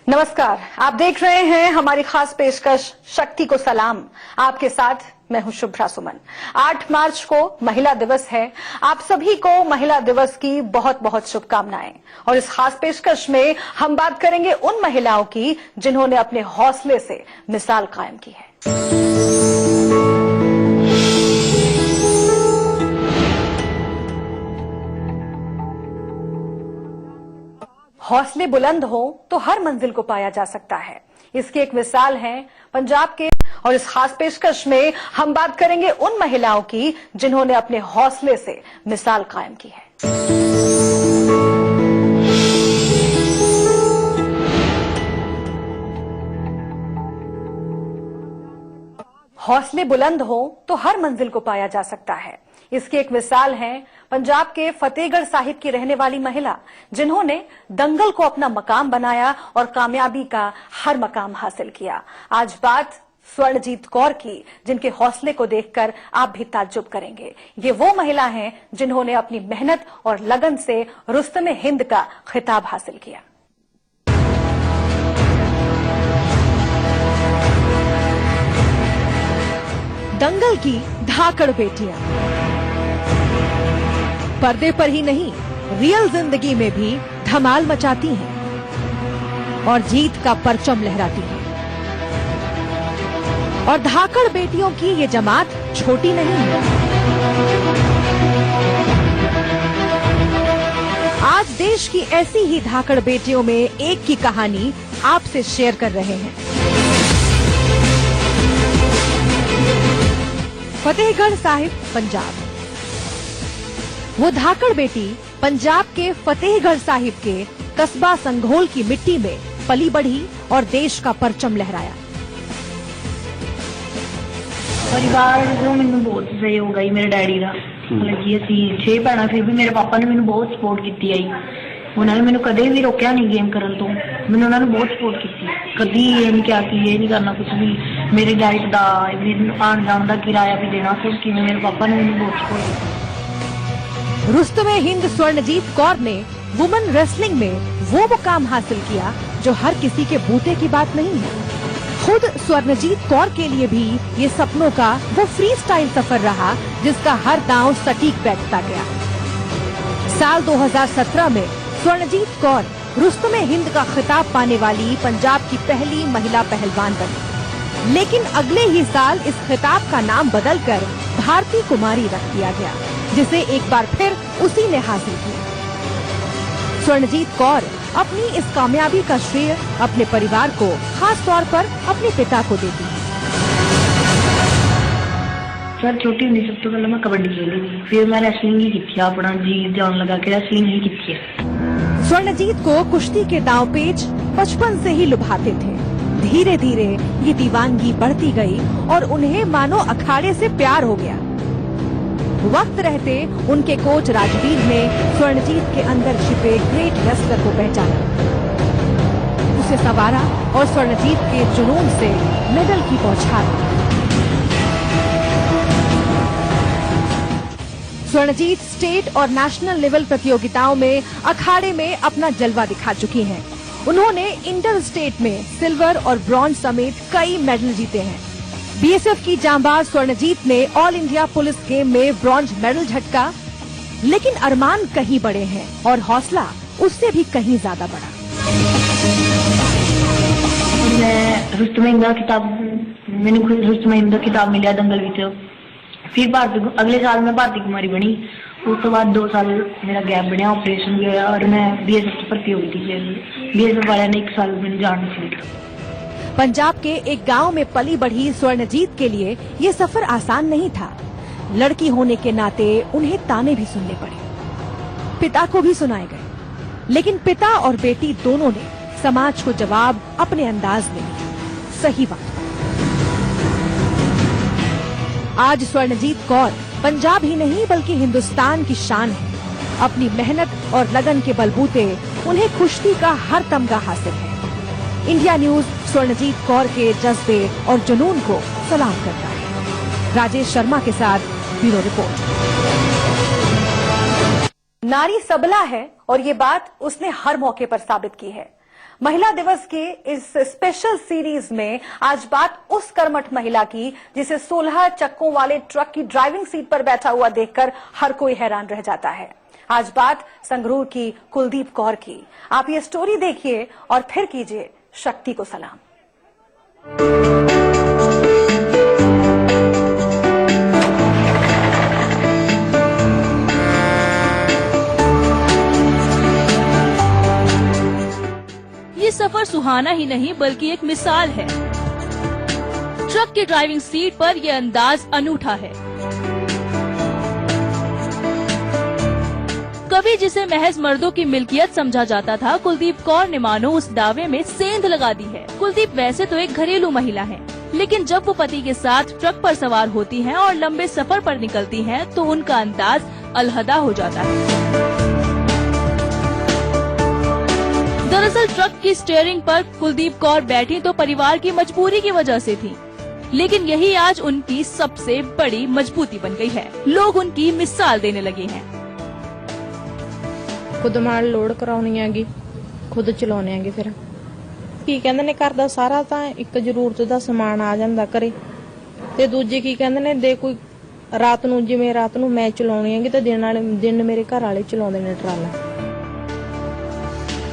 नमस्कार, आप देख रहे हैं हमारी खास पेशकश शक्ति को सलाम। आपके साथ मैं हूं शुभ्रा सुमन। 8 मार्च को महिला दिवस है। आप सभी को महिला दिवस की बहुत बहुत शुभकामनाएं। और इस खास पेशकश में हम बात करेंगे उन महिलाओं की जिन्होंने अपने हौसले से मिसाल कायम की है। हौसले बुलंद हो तो हर मंजिल को पाया जा सकता है। इसकी एक मिसाल है पंजाब के। और इस खास पेशकश में हम बात करेंगे उन महिलाओं की जिन्होंने अपने हौसले से मिसाल कायम की है। हौसले बुलंद हो तो हर मंजिल को पाया जा सकता है। इसकी एक मिसाल है पंजाब के फतेहगढ़ साहिब की रहने वाली महिला, जिन्होंने दंगल को अपना मकाम बनाया और कामयाबी का हर मकाम हासिल किया। आज बात स्वर्णजीत कौर की, जिनके हौसले को देखकर आप भी ताज्जुब करेंगे। ये वो महिला हैं जिन्होंने अपनी मेहनत और लगन से रुस्तमे हिंद का खिताब हासिल किया। दंगल की धाकड़ बेटियां पर्दे पर ही नहीं, रियल जिंदगी में भी धमाल मचाती हैं और जीत का परचम लहराती हैं। और धाकड़ बेटियों की ये जमात छोटी नहीं है। आज देश की ऐसी ही धाकड़ बेटियों में एक की कहानी आपसे शेयर कर रहे हैं। फतेहगढ़ साहिब, पंजाब। वो धाकड़ बेटी पंजाब के फतेहगढ़ साहिब के कस्बा संघोल की मिट्टी में पली बढ़ी और देश का परचम लहराया। परिवार जो मैंने बहुत सहयोग आई मेरे डैडी का। हालांकि ਅਸੀਂ 6 ਭੈਣਾਂ ਫਿਰ ਵੀ ਮੇਰੇ ਪਾਪਾ ਨੇ ਮੈਨੂੰ ਬਹੁਤ ਸਪੋਰਟ ਕੀਤੀ ਆਈ। ਉਹਨਾਂ ਨੇ ਮੈਨੂੰ ਕਦੇ ਵੀ ਰੋਕਿਆ ਨਹੀਂ ਗੇਮ ਕਰਨ ਤੋਂ। ਮੈਨੂੰ ਉਹਨਾਂ ਨੇ ਬਹੁਤ ਸਪੋਰਟ ਕੀਤੀ। ਕਦੀ ਇਹ ਨਹੀਂ ਕਿਹਾ ਕਿ ਇਹ ਨਹੀਂ ਕਰਨਾ ਕੁਝ ਵੀ। ਮੇਰੀ ਡਾਈਟ ਦਾ ਆਉਣ ਜਾਣ ਦਾ ਕਿਰਾਇਆ ਵੀ ਦੇਣਾ ਸਭ ਕਿਵੇਂ ਮੇਰੇ ਪਾਪਾ ਨੇ ਮੈਨੂੰ ਬਹੁਤ ਸਪੋर्ट ਕੀਤਾ। रुस्तमे हिंद स्वर्णजीत कौर ने वुमेन रेसलिंग में वो मुकाम हासिल किया जो हर किसी के बूते की बात नहीं है। खुद स्वर्णजीत कौर के लिए भी ये सपनों का वो फ्री स्टाइल सफर रहा जिसका हर दांव सटीक बैठता गया। साल 2017 में स्वर्णजीत कौर रुस्तमे हिंद का खिताब पाने वाली पंजाब की पहली महिला पहलवान बनी। लेकिन अगले ही साल इस खिताब का नाम बदलकर भारती कुमारी रख दिया गया, जिसे एक बार फिर उसी ने हासिल किया। स्वर्णजीत कौर अपनी इस कामयाबी का श्रेय अपने परिवार को, खास तौर पर अपने पिता को देती है। सर छोटी होंदी सब तो पहले मैं कबड्डी खेली, फिर मैं रेसलिंग ही की। अपना जी जान लगा के रेसलिंग ही की है। स्वर्णजीत को कुश्ती के दांव पेच बचपन से ही लुभाते थे। धीरे धीरे ये दीवानगी बढ़ती गई और उन्हें मानो अखाड़े से प्यार हो गया। वक्त रहते उनके कोच राजवीर ने स्वर्णजीत के अंदर छिपे ग्रेट रेसलर को पहचाना, उसे संवारा और स्वर्णजीत के जुनून से मेडल की बौछार। स्वर्णजीत स्टेट और नेशनल लेवल प्रतियोगिताओं में अखाड़े में अपना जलवा दिखा चुकी हैं। उन्होंने इंटर स्टेट में सिल्वर और ब्रॉन्ज समेत कई मेडल जीते हैं। बीएसएफ की जांबाज स्वर्णजीत ने ऑल इंडिया पुलिस गेम में ब्रॉन्ज मेडल झटका। लेकिन अरमान कहीं बड़े हैं और हौसला उससे भी कहीं ज्यादा बड़ा। मैं रुस्तमे हिंद किताब मैंने रुस्तमे हिंद किताब मिला दंगल विच। फिर अगले साल मैं भारती कुमारी बनी। उस तो बाद 2 साल मेरा गैप बनया, ऑपरेशन भी होया और मैं बीएसएफ की भर्ती हो गई थी। बीएसएफ वाले ने 1 साल मैंने जान नहीं दी। पंजाब के एक गांव में पली बढ़ी स्वर्णजीत के लिए ये सफर आसान नहीं था। लड़की होने के नाते उन्हें ताने भी सुनने पड़े, पिता को भी सुनाए गए। लेकिन पिता और बेटी दोनों ने समाज को जवाब अपने अंदाज में दिया। सही बात। आज स्वर्णजीत कौर पंजाब ही नहीं बल्कि हिंदुस्तान की शान है। अपनी मेहनत और लगन के बलबूते उन्हें कुश्ती का हर तमगा हासिल है। इंडिया न्यूज स्वर्णजीत कौर के जज्बे और जुनून को सलाम करता है। राजेश शर्मा के साथ ब्यूरो रिपोर्ट। नारी सबला है और ये बात उसने हर मौके पर साबित की है। महिला दिवस की इस स्पेशल सीरीज में आज बात उस कर्मठ महिला की जिसे 16 चक्कों वाले ट्रक की ड्राइविंग सीट पर बैठा हुआ देखकर हर कोई हैरान रह जाता है। आज बात संगरूर की कुलदीप कौर की। आप ये स्टोरी देखिए और फिर कीजिए शक्ति को सलाम। ये सफर सुहाना ही नहीं बल्कि एक मिसाल है। ट्रक की ड्राइविंग सीट पर यह अंदाज अनूठा है। कभी जिसे महज मर्दों की मिल्कियत समझा जाता था, कुलदीप कौर ने मानो उस दावे में सेंध लगा दी है। कुलदीप वैसे तो एक घरेलू महिला है, लेकिन जब वो पति के साथ ट्रक पर सवार होती हैं और लंबे सफर पर निकलती हैं, तो उनका अंदाज अलहदा हो जाता है। दरअसल ट्रक की स्टीयरिंग पर कुलदीप कौर बैठी तो परिवार की मजबूरी की वजह से थी, लेकिन यही आज उनकी सबसे बड़ी मजबूती बन गई है। लोग उनकी मिसाल देने लगे हैं। खुद माल लोड कराਉਣੀ ਹੈਗੀ, खुद ਚਲਾਉਣੇ ਹੈਗੇ। ਫਿਰ ਕੀ ਕਹਿੰਦੇ ਨੇ, ਘਰ ਦਾ ਸਾਰਾ ਤਾਂ ਇੱਕ ਜ਼ਰੂਰਤ ਦਾ ਸਮਾਨ ਆ ਜਾਂਦਾ ਘਰੇ, ਤੇ ਦੂਜੇ ਕੀ ਕਹਿੰਦੇ ਨੇ, ਦੇ ਕੋਈ ਰਾਤ ਨੂੰ ਜਿਵੇਂ ਰਾਤ ਨੂੰ ਮੈਂ ਚਲਾਉਣੀ ਹੈਗੀ ਤੇ ਦਿਨ ਮੇਰੇ ਘਰ ਵਾਲੇ ਚਲਾਉਂਦੇ ਨੇ ਟਰਾਲਾ।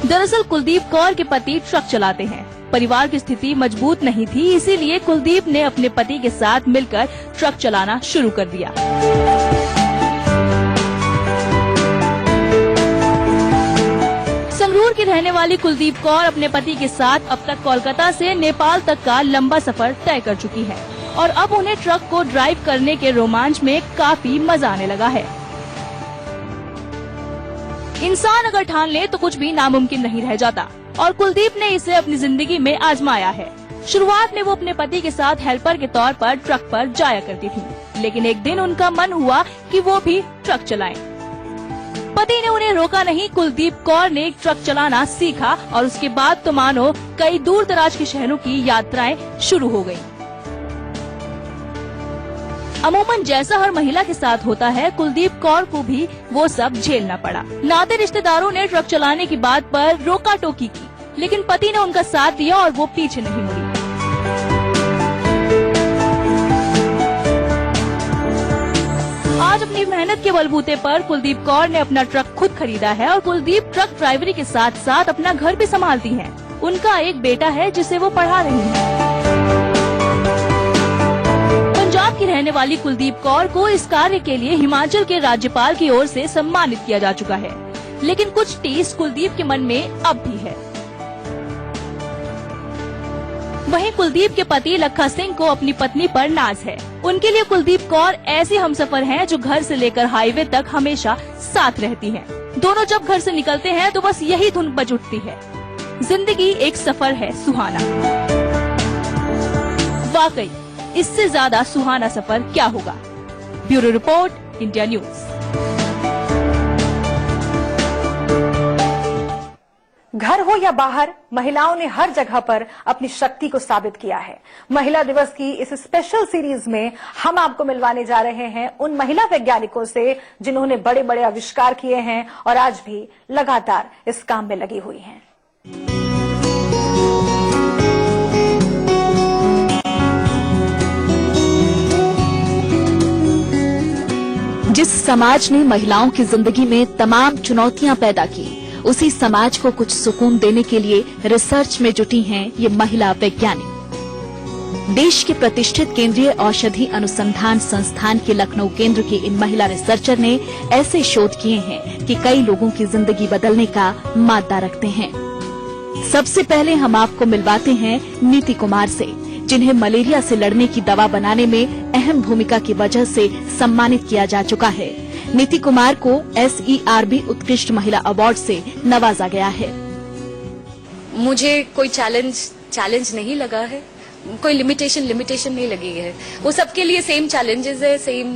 दरअसल कुलदीप कौर के पति ट्रक चलाते हैं। परिवार की स्थिति मजबूत नहीं थी, इसीलिए कुलदीप ने अपने पति के साथ मिलकर ट्रक चलाना शुरू कर दिया। संगरूर की रहने वाली कुलदीप कौर अपने पति के साथ अब तक कोलकाता से नेपाल तक का लंबा सफर तय कर चुकी है और अब उन्हें ट्रक को ड्राइव करने के रोमांच में काफी मजा आने लगा है। इंसान अगर ठान ले तो कुछ भी नामुमकिन नहीं रह जाता और कुलदीप ने इसे अपनी जिंदगी में आजमाया है। शुरुआत में वो अपने पति के साथ हेल्पर के तौर पर ट्रक पर जाया करती थी, लेकिन एक दिन उनका मन हुआ कि वो भी ट्रक चलाएं। पति ने उन्हें रोका नहीं। कुलदीप कौर ने ट्रक चलाना सीखा और उसके बाद तो मानो कई दूर दराज के शहरों की यात्राएं शुरू हो गयी। अमूमन जैसा हर महिला के साथ होता है, कुलदीप कौर को भी वो सब झेलना पड़ा। नाते रिश्तेदारों ने ट्रक चलाने की बात पर रोका टोकी की, लेकिन पति ने उनका साथ दिया और वो पीछे नहीं मुड़ी। आज अपनी मेहनत के बलबूते पर कुलदीप कौर ने अपना ट्रक खुद खरीदा है और कुलदीप ट्रक ड्राइवरी के साथ साथ अपना घर भी संभालती हैं। उनका एक बेटा है जिसे वो पढ़ा रही है। पंजाब की रहने वाली कुलदीप कौर को इस कार्य के लिए हिमाचल के राज्यपाल की ओर से सम्मानित किया जा चुका है, लेकिन कुछ टीस कुलदीप के मन में अब भी है। वहीं कुलदीप के पति लखा सिंह को अपनी पत्नी पर नाज है। उनके लिए कुलदीप कौर ऐसी हमसफर हैं जो घर से लेकर हाईवे तक हमेशा साथ रहती हैं। दोनों जब घर से निकलते हैं तो बस यही धुन बज उठती है, जिंदगी एक सफर है सुहाना। वाकई इससे ज्यादा सुहाना सफर क्या होगा। Bureau report, India news. घर हो या बाहर, महिलाओं ने हर जगह पर अपनी शक्ति को साबित किया है। महिला दिवस की इस स्पेशल सीरीज में हम आपको मिलवाने जा रहे हैं उन महिला वैज्ञानिकों से जिन्होंने बड़े बड़े आविष्कार किए हैं और आज भी लगातार इस काम में लगी हुई हैं। जिस समाज ने महिलाओं की जिंदगी में तमाम चुनौतियां पैदा की, उसी समाज को कुछ सुकून देने के लिए रिसर्च में जुटी हैं ये महिला वैज्ञानिक। देश के प्रतिष्ठित केंद्रीय औषधि अनुसंधान संस्थान के लखनऊ केंद्र की इन महिला रिसर्चर ने ऐसे शोध किए हैं कि कई लोगों की जिंदगी बदलने का मादा रखते हैं। सबसे पहले हम आपको मिलवाते हैं नीति कुमार से, जिन्हें मलेरिया से लड़ने की दवा बनाने में अहम भूमिका की वजह से सम्मानित किया जा चुका है। नीति कुमार को SERB उत्कृष्ट महिला अवार्ड से नवाजा गया है। मुझे कोई चैलेंज नहीं लगा है, कोई लिमिटेशन नहीं लगी है। वो सबके लिए सेम चैलेंजेस है, सेम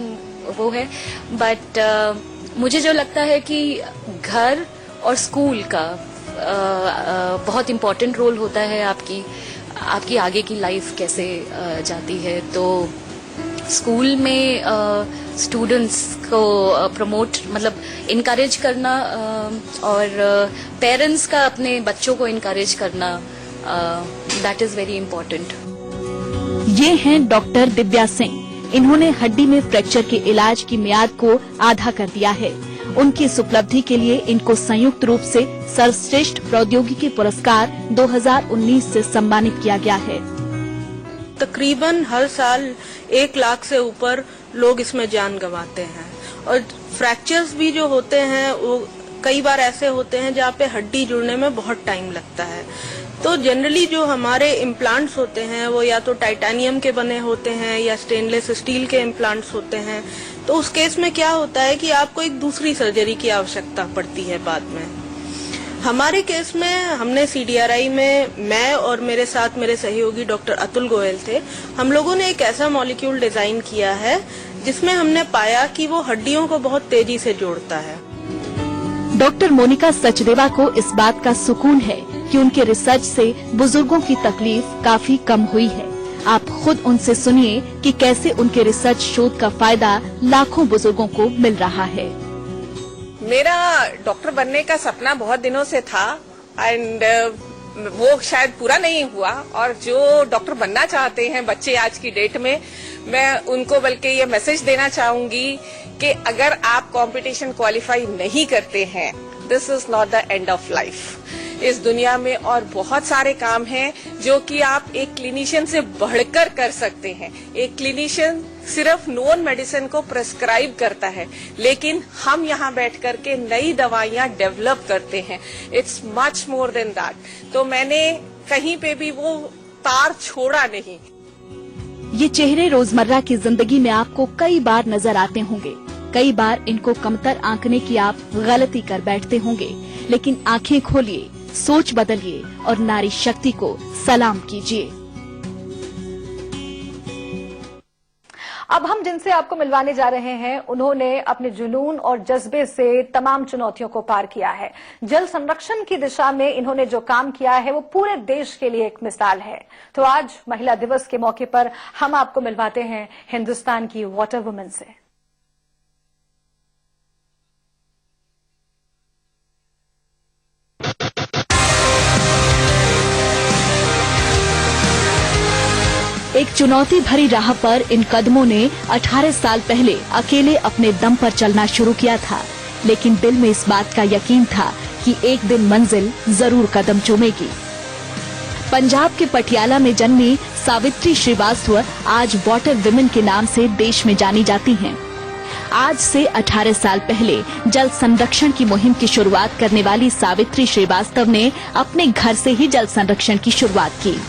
वो है, बट मुझे जो लगता है कि घर और स्कूल का बहुत इम्पोर्टेंट रोल होता है आपकी आगे की लाइफ कैसे जाती है। तो स्कूल में स्टूडेंट्स को प्रमोट मतलब इनकरेज करना और पेरेंट्स का अपने बच्चों को इनकरेज करना, दैट इज वेरी इम्पोर्टेंट। ये हैं डॉक्टर दिव्या सिंह। इन्होंने हड्डी में फ्रैक्चर के इलाज की मियाद को आधा कर दिया है। उनकी इस उपलब्धि के लिए इनको संयुक्त रूप से सर्वश्रेष्ठ प्रौद्योगिकी पुरस्कार 2019 से सम्मानित किया गया है। तकरीबन हर साल 1 लाख से ऊपर लोग इसमें जान गंवाते हैं और फ्रैक्चर्स भी जो होते हैं वो कई बार ऐसे होते हैं जहाँ पे हड्डी जुड़ने में बहुत टाइम लगता है। तो जनरली जो हमारे इम्प्लांट्स होते हैं वो या तो टाइटेनियम के बने होते हैं या स्टेनलेस स्टील के इम्प्लांट्स होते हैं। तो उस केस में क्या होता है कि आपको एक दूसरी सर्जरी की आवश्यकता पड़ती है बाद में। हमारे केस में हमने CDRI में मैं और मेरे साथ मेरे सहयोगी डॉक्टर अतुल गोयल थे। हम लोगों ने एक ऐसा मॉलिक्यूल डिजाइन किया है जिसमें हमने पाया कि वो हड्डियों को बहुत तेजी से जोड़ता है। डॉक्टर मोनिका सचदेवा को इस बात का सुकून है कि उनके रिसर्च से बुजुर्गों की तकलीफ काफी कम हुई है। आप खुद उनसे सुनिए कि कैसे उनके रिसर्च शोध का फायदा लाखों बुजुर्गों को मिल रहा है। मेरा डॉक्टर बनने का सपना बहुत दिनों से था एंड वो शायद पूरा नहीं हुआ, और जो डॉक्टर बनना चाहते हैं बच्चे आज की डेट में, मैं उनको बल्कि ये मैसेज देना चाहूंगी कि अगर आप कंपटीशन क्वालिफाई नहीं करते हैं, this is not the end of life. इस दुनिया में और बहुत सारे काम हैं जो कि आप एक क्लिनिशियन से बढ़कर कर सकते हैं। एक क्लिनिशियन सिर्फ नोन मेडिसिन को प्रेस्क्राइब करता है, लेकिन हम यहाँ बैठ कर के नई दवाइयाँ डेवलप करते हैं। It's much more than that. तो मैंने कहीं पे भी वो तार छोड़ा नहीं। ये चेहरे रोजमर्रा की जिंदगी में आपको कई बार नजर आते होंगे। कई बार इनको कमतर आंकने की आप गलती कर बैठते होंगे, लेकिन आंखें खोलिए, सोच बदलिए और नारी शक्ति को सलाम कीजिए। अब हम जिनसे आपको मिलवाने जा रहे हैं, उन्होंने अपने जुनून और जज्बे से तमाम चुनौतियों को पार किया है। जल संरक्षण की दिशा में इन्होंने जो काम किया है वो पूरे देश के लिए एक मिसाल है। तो आज महिला दिवस के मौके पर हम आपको मिलवाते हैं हिंदुस्तान की वाटर वुमेन से। एक चुनौती भरी राह पर इन कदमों ने 18 साल पहले अकेले अपने दम पर चलना शुरू किया था, लेकिन दिल में इस बात का यकीन था कि एक दिन मंजिल जरूर कदम चूमेगी। पंजाब के पटियाला में जन्मी सावित्री श्रीवास्तव आज वाटर विमेन के नाम से देश में जानी जाती हैं। आज से 18 साल पहले जल संरक्षण की मुहिम की शुरुआत करने वाली सावित्री श्रीवास्तव ने अपने घर से ही जल संरक्षण की शुरुआत की।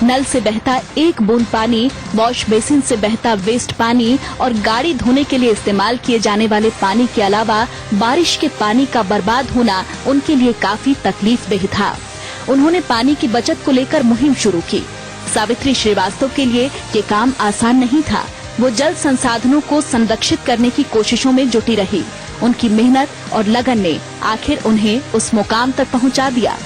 नल से बहता एक बूंद पानी, वॉश बेसिन से बहता वेस्ट पानी और गाड़ी धोने के लिए इस्तेमाल किए जाने वाले पानी के अलावा बारिश के पानी का बर्बाद होना उनके लिए काफी तकलीफदेह था। उन्होंने पानी की बचत को लेकर मुहिम शुरू की। सावित्री श्रीवास्तव के लिए ये काम आसान नहीं था। वो जल संसाधनों को संरक्षित करने की कोशिशों में जुटी रही। उनकी मेहनत और लगन ने आखिर उन्हें उस मुकाम तक पहुंचा दिया।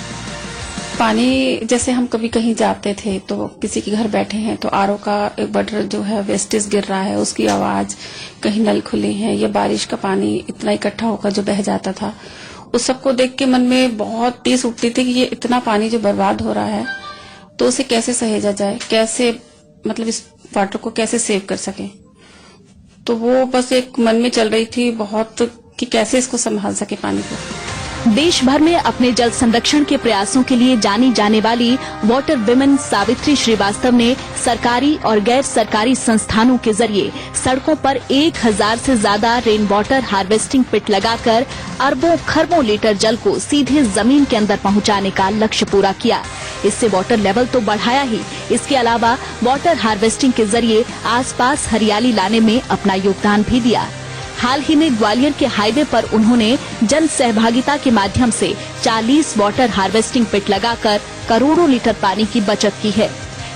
पानी जैसे हम कभी कहीं जाते थे तो किसी के घर बैठे हैं तो आरओ का एक बटर जो है वेस्टेज गिर रहा है, उसकी आवाज, कहीं नल खुले हैं, या बारिश का पानी इतना इकट्ठा होकर जो बह जाता था, उस सबको देख के मन में बहुत टीस उठती थी कि ये इतना पानी जो बर्बाद हो रहा है तो उसे कैसे सहेजा जाए, कैसे मतलब इस वाटर को कैसे सेव कर सके। तो वो बस एक मन में चल रही थी बहुत कि कैसे इसको संभाल सके पानी को। देश भर में अपने जल संरक्षण के प्रयासों के लिए जानी जाने वाली वाटर विमेन सावित्री श्रीवास्तव ने सरकारी और गैर सरकारी संस्थानों के जरिए सड़कों पर 1000 से ज्यादा रेन वाटर हार्वेस्टिंग पिट लगाकर अरबों खरबों लीटर जल को सीधे जमीन के अंदर पहुंचाने का लक्ष्य पूरा किया। इससे वाटर लेवल तो बढ़ाया ही, इसके अलावा वाटर हार्वेस्टिंग के जरिए आसपास हरियाली लाने में अपना योगदान भी दिया। हाल ही में ग्वालियर के हाईवे पर उन्होंने जन सहभागिता के माध्यम से 40 वाटर हार्वेस्टिंग पिट लगाकर करोड़ों लीटर पानी की बचत की है।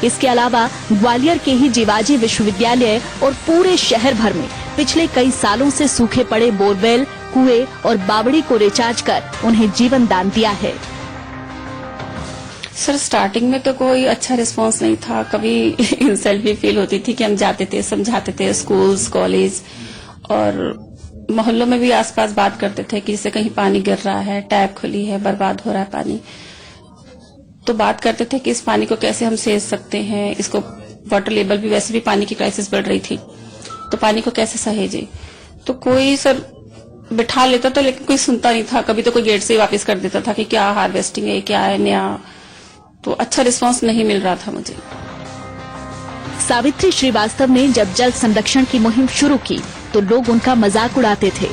इसके अलावा ग्वालियर के ही जीवाजी विश्वविद्यालय और पूरे शहर भर में पिछले कई सालों से सूखे पड़े बोरवेल, कुएं और बावड़ी को रिचार्ज कर उन्हें जीवन दान दिया है। सर स्टार्टिंग में तो कोई अच्छा रिस्पांस नहीं था, कभी इंसल्ट भी फील होती थी कि हम जाते थे, समझाते थे स्कूल्स, कॉलेज और मोहल्लों में भी आसपास बात करते थे कि जैसे कहीं पानी गिर रहा है, टैप खुली है, बर्बाद हो रहा है पानी, तो बात करते थे कि इस पानी को कैसे हम सेव सकते हैं, इसको वाटर लेवल भी, वैसे भी पानी की क्राइसिस बढ़ रही थी, तो पानी को कैसे सहेजे। तो कोई सर बिठा लेता तो, लेकिन कोई सुनता नहीं था, कभी तो कोई गेट से ही वापस कर देता था कि क्या हार्वेस्टिंग है, क्या है नया, तो अच्छा रिस्पांस नहीं मिल रहा था मुझे। सावित्री श्रीवास्तव ने जब जल संरक्षण की मुहिम शुरू की तो लोग उनका मजाक उड़ाते थे।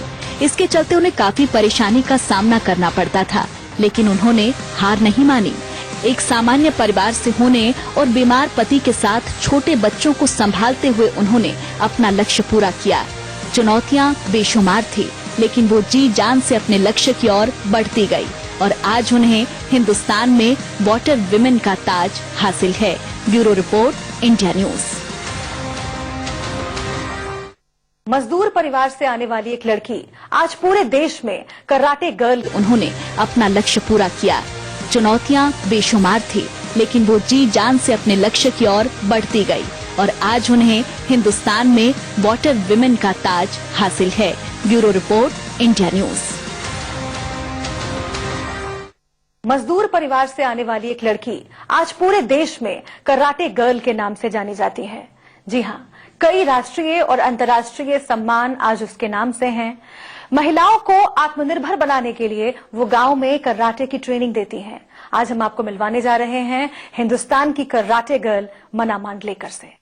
इसके चलते उन्हें काफी परेशानी का सामना करना पड़ता था, लेकिन उन्होंने हार नहीं मानी। एक सामान्य परिवार से होने और बीमार पति के साथ छोटे बच्चों को संभालते हुए उन्होंने अपना लक्ष्य पूरा किया। चुनौतियां बेशुमार थी, लेकिन वो जी जान से अपने लक्ष्य की ओर बढ़ती गई और आज उन्हें हिंदुस्तान में वाटर विमेन का ताज हासिल है। Bureau report, India news. मजदूर परिवार से आने वाली एक लड़की आज पूरे देश में कराटे गर्ल। उन्होंने अपना लक्ष्य पूरा किया। चुनौतियां बेशुमार थी, लेकिन वो जी जान से अपने लक्ष्य की ओर बढ़ती गई और आज उन्हें हिंदुस्तान में वाटर विमेन का ताज हासिल है। Bureau report, India news. मजदूर परिवार से आने वाली एक लड़की आज पूरे देश में कराटे गर्ल के नाम से जानी जाती है। जी हाँ, कई राष्ट्रीय और अंतर्राष्ट्रीय सम्मान आज उसके नाम से हैं। महिलाओं को आत्मनिर्भर बनाने के लिए वो गांव में कराटे की ट्रेनिंग देती हैं। आज हम आपको मिलवाने जा रहे हैं हिंदुस्तान की कराटे गर्ल मना मांडलेकर से।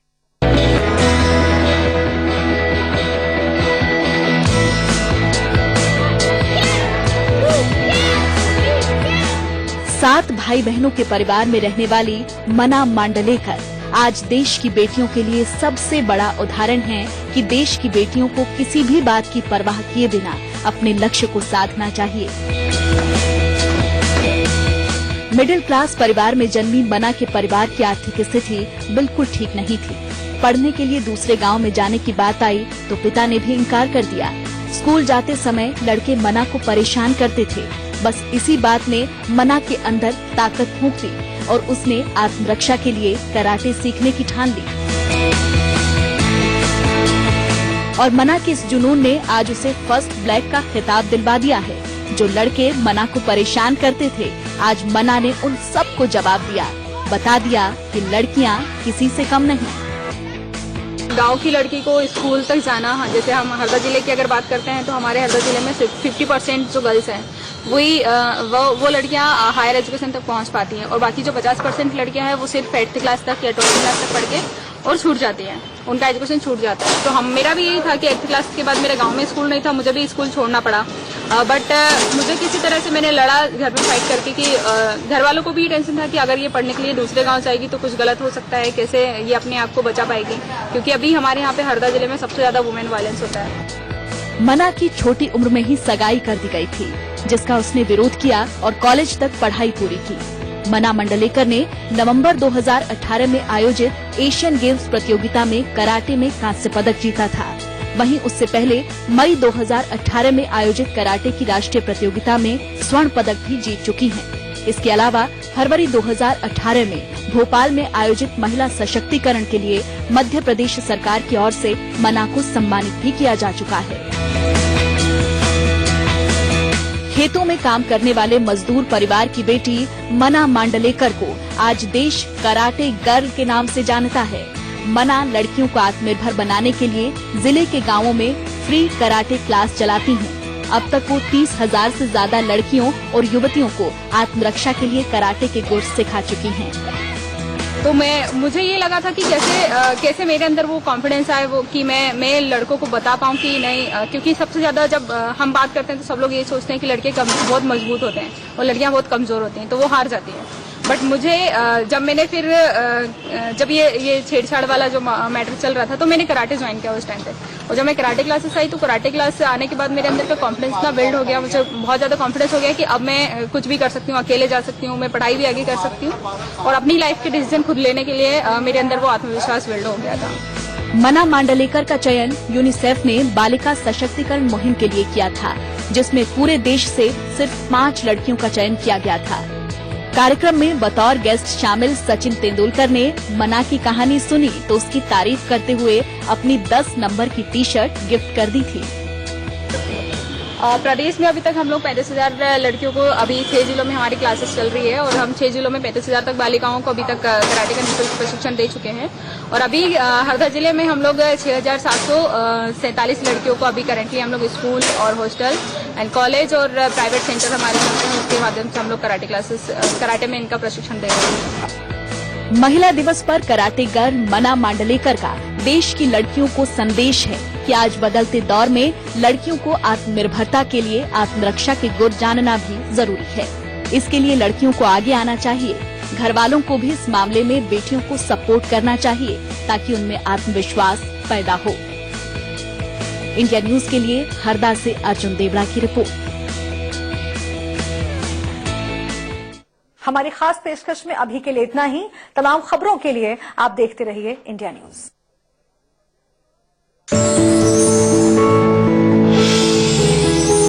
सात भाई बहनों के परिवार में रहने वाली मना मांडलेकर आज देश की बेटियों के लिए सबसे बड़ा उदाहरण है कि देश की बेटियों को किसी भी बात की परवाह किए बिना अपने लक्ष्य को साधना चाहिए। मिडिल क्लास परिवार में जन्मी मना के परिवार की आर्थिक स्थिति बिल्कुल ठीक नहीं थी। पढ़ने के लिए दूसरे गांव में जाने की बात आई तो पिता ने भी इनकार कर दिया। स्कूल जाते समय लड़के मना को परेशान करते थे। बस इसी बात ने मना के अंदर ताकत फूंक दी और उसने आत्मरक्षा के लिए कराटे सीखने की ठान ली। और मना के इस जुनून ने आज उसे फर्स्ट ब्लैक का खिताब दिलवा दिया है। जो लड़के मना को परेशान करते थे, आज मना ने उन सबको जवाब दिया, बता दिया कि लड़कियां किसी से कम नहीं। गांव की लड़की को स्कूल तक जाना, जैसे हम हरदा जिले की अगर बात करते हैं तो हमारे हरदा जिले में सिर्फ 50% जो गर्ल्स हैं वही वो लड़कियां हायर एजुकेशन तक पहुंच पाती हैं और बाकी जो 50% लड़कियां हैं वो सिर्फ 8th क्लास तक या 12th क्लास तक पढ़ के और छूट जाती हैं, उनका एजुकेशन छूट जाता है। तो मेरा भी यही था कि 8th क्लास के बाद मेरे गांव में स्कूल नहीं था, मुझे भी स्कूल छोड़ना पड़ा। बट मुझे किसी तरह से मैंने लड़ा घर में फाइट करके कि घर वालों को भी टेंशन था कि अगर ये पढ़ने के लिए दूसरे गांव जाएगी तो कुछ गलत हो सकता है, कैसे ये अपने आप को बचा पाएगी, क्योंकि अभी हमारे यहाँ पे हरदा जिले में सबसे ज्यादा वुमेन वायलेंस होता है। मना की छोटी उम्र में ही सगाई कर दी गई थी, जिसका उसने विरोध किया और कॉलेज तक पढ़ाई पूरी की। मना मांडलेकर ने नवंबर 2018 में आयोजित एशियन गेम्स प्रतियोगिता में कराटे में कांस्य पदक जीता था। वहीं उससे पहले मई 2018 में आयोजित कराटे की राष्ट्रीय प्रतियोगिता में स्वर्ण पदक भी जीत चुकी हैं। इसके अलावा फरवरी 2018 में भोपाल में आयोजित महिला सशक्तिकरण के लिए मध्य प्रदेश सरकार की ओर से मना को सम्मानित भी किया जा चुका है। खेतों में काम करने वाले मजदूर परिवार की बेटी मना मांडलेकर को आज देश कराटे गर्ल के नाम से जानता है। मना लड़कियों को आत्मनिर्भर बनाने के लिए जिले के गांवों में फ्री कराटे क्लास चलाती हैं। अब तक वो 30,000 से ज्यादा लड़कियों और युवतियों को आत्मरक्षा के लिए कराटे के गुर सिखा चुकी हैं। तो मुझे ये लगा था कि कैसे मेरे अंदर वो कॉन्फिडेंस आए वो कि मैं लड़कों को बता पाऊँ कि नहीं, क्योंकि सबसे ज्यादा जब हम बात करते हैं तो सब लोग ये सोचते हैं कि लड़के बहुत मजबूत होते हैं और लड़कियां बहुत कमजोर होती हैं, तो वो हार जाती हैं। बट मुझे जब मैंने फिर जब ये छेड़छाड़ वाला जो मैटर चल रहा था तो मैंने कराटे ज्वाइन किया उस टाइम पे। और जब मैं कराटे क्लासेस आई तो कराटे क्लास से आने के बाद मेरे अंदर का कॉन्फिडेंस इतना बिल्ड हो गया, मुझे बहुत ज्यादा कॉन्फिडेंस हो गया कि अब मैं कुछ भी कर सकती हूँ, अकेले जा सकती हूँ, मैं पढ़ाई भी आगे कर सकती हूँ और अपनी लाइफ के डिसीजन खुद लेने के लिए मेरे अंदर वो आत्मविश्वास बिल्ड हो गया था। मना मांडलेकर का चयन यूनिसेफ ने बालिका सशक्तिकरण मुहिम के लिए किया था, जिसमें पूरे देश से सिर्फ 5 लड़कियों का चयन किया गया था। कार्यक्रम में बतौर गेस्ट शामिल सचिन तेंदुलकर ने मना की कहानी सुनी तो उसकी तारीफ करते हुए अपनी 10 नंबर की टी-शर्ट गिफ्ट कर दी थी। प्रदेश में अभी तक हम लोग 35,000 लड़कियों को, अभी 6 जिलों में हमारी क्लासेस चल रही है और हम 6 जिलों में 35,000 तक बालिकाओं को अभी तक कराटे का निःशुल्क प्रशिक्षण दे चुके हैं। और अभी हरदा जिले में हम लोग 6,747 लड़कियों को अभी करेंटली हम लोग स्कूल और हॉस्टल एंड कॉलेज और प्राइवेट सेंटर हमारे हैं, उसके माध्यम से हम लोग कराटे क्लासेस, कराटे में इनका प्रशिक्षण दे रहे हैं। महिला दिवस पर कराटेगर मना मांडलेकर का देश की लड़कियों को संदेश है कि आज बदलते दौर में लड़कियों को आत्मनिर्भरता के लिए आत्मरक्षा के गुर जानना भी जरूरी है। इसके लिए लड़कियों को आगे आना चाहिए। घर वालों को भी इस मामले में बेटियों को सपोर्ट करना चाहिए ताकि उनमें आत्मविश्वास पैदा हो। इंडिया न्यूज के लिए हरदा से अर्जुन देवड़ा की रिपोर्ट। हमारी खास पेशकश में अभी के लिए इतना ही। तमाम खबरों के लिए आप देखते रहिए इंडिया न्यूज।